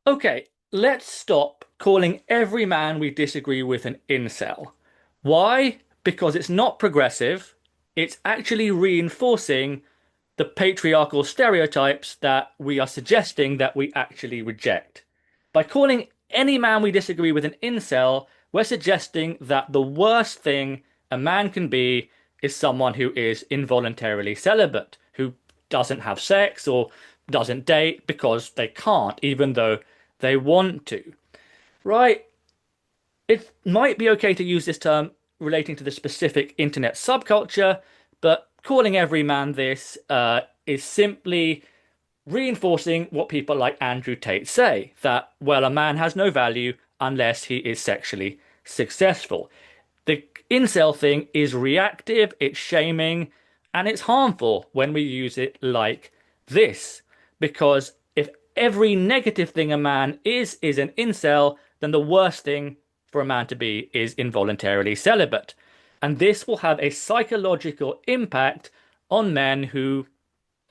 Okay, let's stop calling every man we disagree with an incel. Why? Because it's not progressive. It's actually reinforcing the patriarchal stereotypes that we are suggesting that we actually reject. By calling any man we disagree with an incel, we're suggesting that the worst thing a man can be is someone who is involuntarily celibate, who doesn't have sex or doesn't date because they can't, even though they want to. Right? It might be okay to use this term relating to the specific internet subculture, but calling every man this is simply reinforcing what people like Andrew Tate say, that, well, a man has no value unless he is sexually successful. The incel thing is reactive, it's shaming, and it's harmful when we use it like this. Because if every negative thing a man is an incel, then the worst thing for a man to be is involuntarily celibate. And this will have a psychological impact on men who,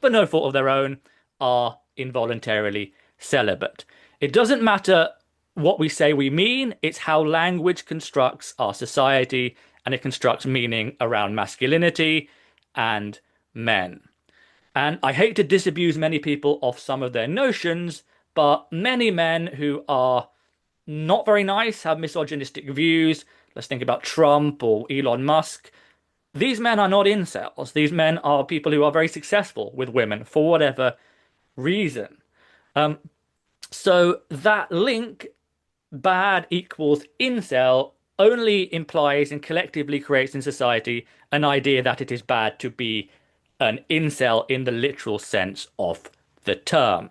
for no fault of their own, are involuntarily celibate. It doesn't matter what we say we mean, it's how language constructs our society and it constructs meaning around masculinity and men. And I hate to disabuse many people of some of their notions, but many men who are not very nice, have misogynistic views. Let's think about Trump or Elon Musk. These men are not incels. These men are people who are very successful with women for whatever reason. Um, so that link, bad equals incel, only implies and collectively creates in society an idea that it is bad to be an incel in the literal sense of the term.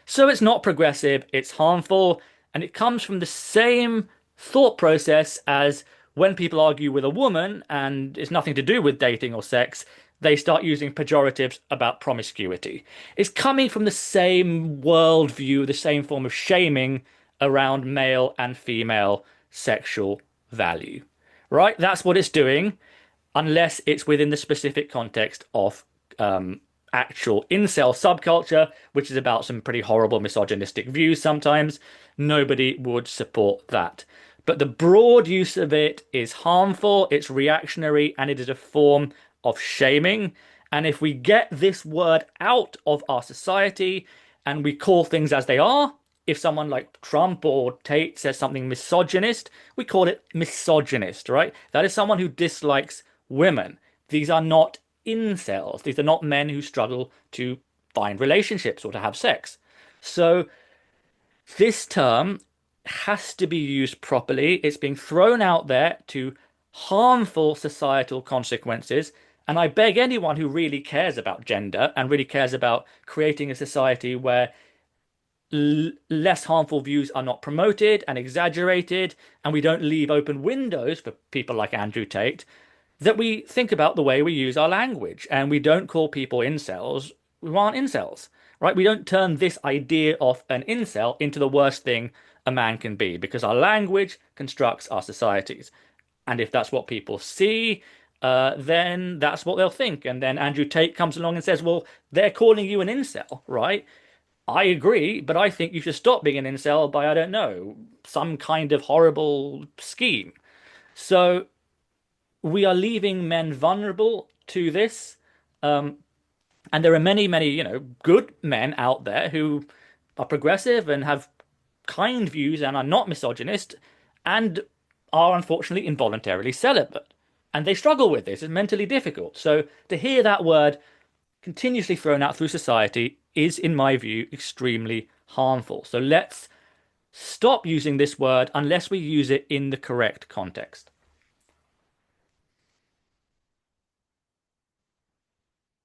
So it's not progressive, it's harmful, and it comes from the same thought process as when people argue with a woman, and it's nothing to do with dating or sex, they start using pejoratives about promiscuity. It's coming from the same worldview, the same form of shaming around male and female sexual value. Right? That's what it's doing, unless it's within the specific context of actual incel subculture, which is about some pretty horrible misogynistic views sometimes. Nobody would support that. But the broad use of it is harmful, it's reactionary, and it is a form of shaming. And if we get this word out of our society and we call things as they are, if someone like Trump or Tate says something misogynist, we call it misogynist, right? That is someone who dislikes women. These are not incels. These are not men who struggle to find relationships or to have sex. So this term has to be used properly. It's being thrown out there to harmful societal consequences. And I beg anyone who really cares about gender and really cares about creating a society where less harmful views are not promoted and exaggerated, and we don't leave open windows for people like Andrew Tate, that we think about the way we use our language and we don't call people incels who aren't incels, right? We don't turn this idea of an incel into the worst thing a man can be because our language constructs our societies. And if that's what people see, then that's what they'll think. And then Andrew Tate comes along and says, well, they're calling you an incel, right? I agree, but I think you should stop being an incel by, I don't know, some kind of horrible scheme. So we are leaving men vulnerable to this. Um, and there are many, many, good men out there who are progressive and have kind views and are not misogynist and are unfortunately involuntarily celibate. And they struggle with this. It's mentally difficult. So to hear that word continuously thrown out through society is, in my view, extremely harmful. So let's stop using this word unless we use it in the correct context.